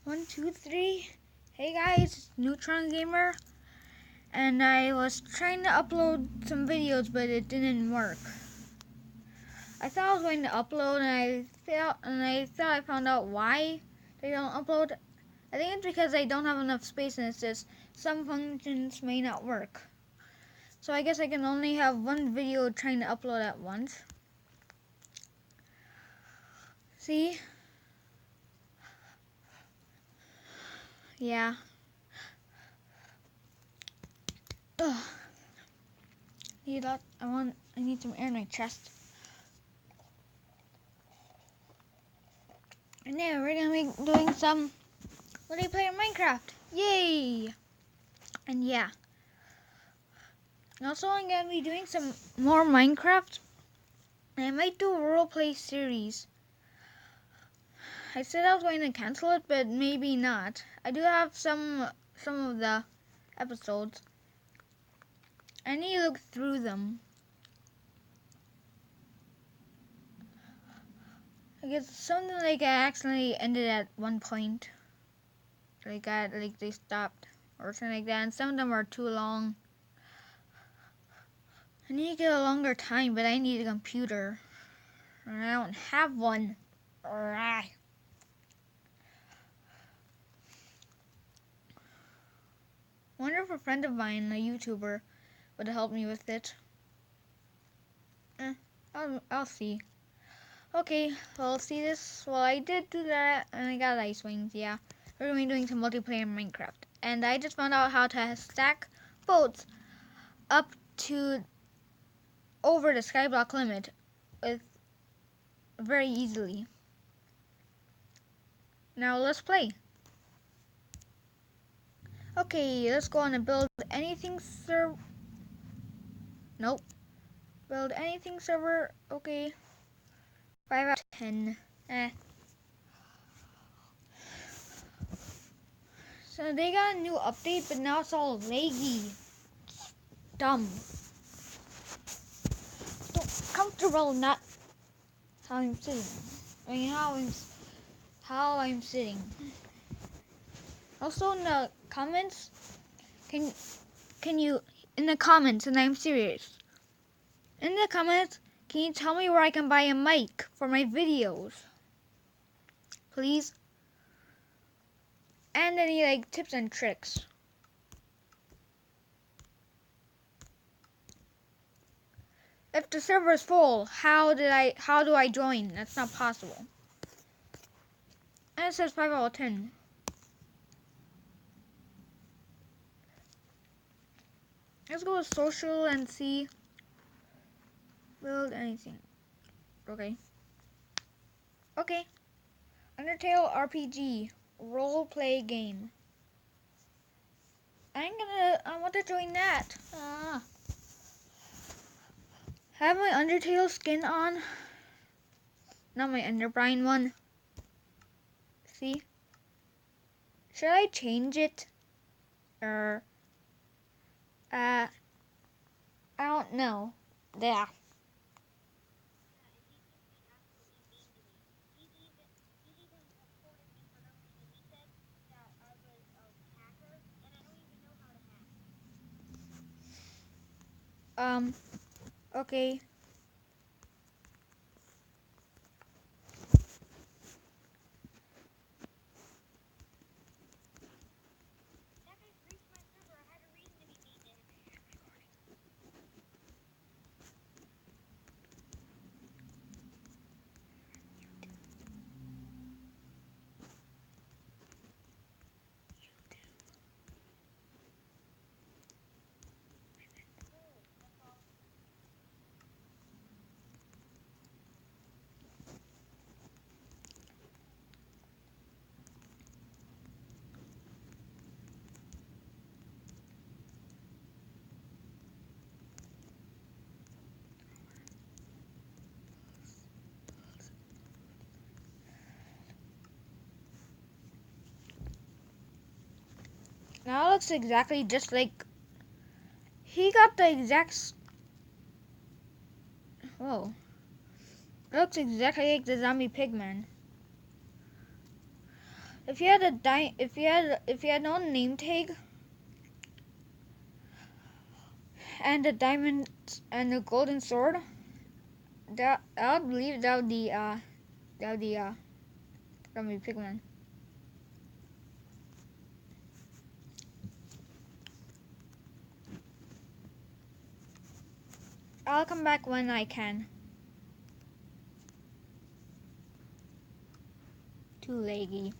One, two, three. Hey guys, it's Neutron Gamer, and I was trying to upload some videos, but it didn't work. I thought I was going to upload, and I thought I found out why they don't upload. I think it's because I don't have enough space, and it says some functions may not work. So I guess I can only have one video trying to upload at once. See? Yeah. Ugh. I need some air in my chest. And yeah, we're gonna be doing some multiplayer Minecraft. Yay! And yeah. Also, I'm gonna be doing some more Minecraft. And I might do a roleplay series. I said I was going to cancel it, but maybe not. I do have some of the episodes. I need to look through them. I guess something like I accidentally ended at one point. Like they stopped or something like that. And some of them are too long. I need to get a longer time, but I need a computer. And I don't have one. Alright. Wonder if a friend of mine, a YouTuber, would help me with it. I'll see. Okay, well, see this? Well, I did do that, and I got ice wings, yeah. We're going to be doing some multiplayer in Minecraft. And I just found out how to stack boats up to over the skyblock limit with very easily. Now let's play. Okay, let's go on and build anything Nope. Build anything server. Okay. 5 out of 10. So they got a new update, but now it's all laggy. It's dumb. So comfortable, not how I'm sitting. I mean, how I'm sitting. Also in the comments, can you in the comments, and I'm serious. In the comments, can you tell me where I can buy a mic for my videos? Please. And any like tips and tricks. If the server is full, how do I join? That's not possible. And it says 5 out of 10. Let's go with social and see. Build anything. Okay. Okay. Undertale RPG. Role play game. I want to join that. Have my Undertale skin on. Not my Enderbrine one. See? Should I change it? Or, I don't know. Yeah. Okay. Now it looks exactly just like he got the exact. Whoa. It looks exactly like the zombie pigman. If you had no name tag and a diamond and a golden sword, I would believe that would be Pigman. I'll come back when I can. Too laggy.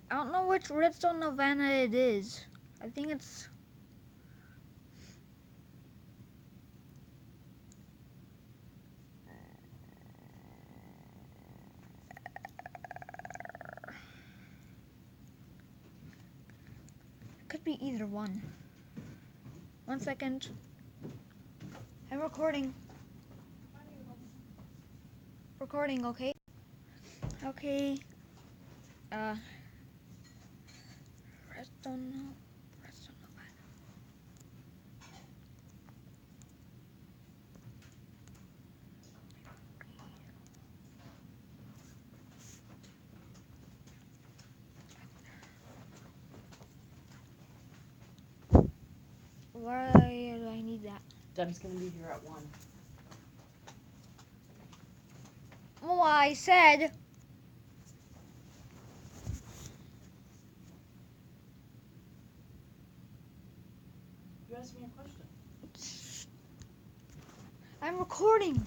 I don't know which redstone Nirvana it is. I think it's... It could be either one. 1 second. I'm recording. Recording, okay? Okay. Redstone Nirvana. Why do I need that? Deb's gonna be here at 1. Well, I said... You asked me a question. I'm recording.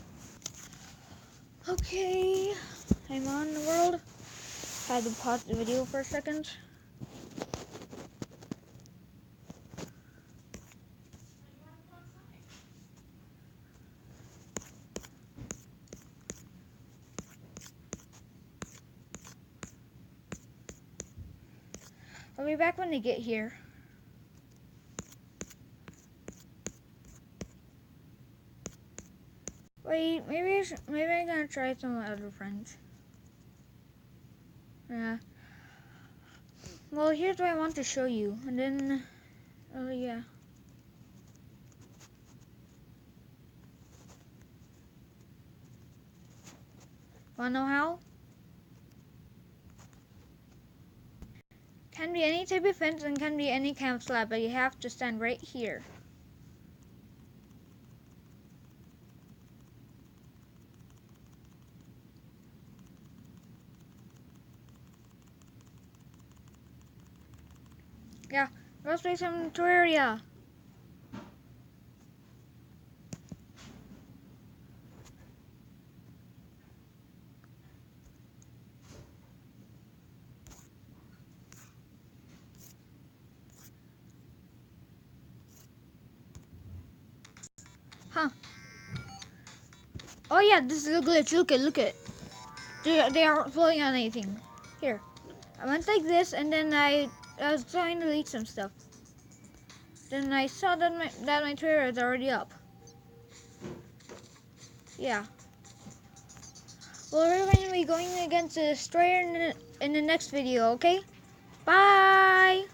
Okay. I'm on the world. Had to pause the video for a second. I'll be back when they get here. Wait, maybe I'm gonna try some of my other friends. Yeah. Well, here's what I want to show you, and then, oh yeah. Wanna know how? Can be any type of fence and can be any kind of slab, but you have to stand right here. Yeah, let's play some Terraria. Huh. Oh yeah, this is a glitch. Look it. They aren't floating on anything. Here. I went like this and then I was trying to delete some stuff. then I saw that my trailer is already up. Yeah. Well, we're going to be going against the destroyer in the next video, okay? Bye!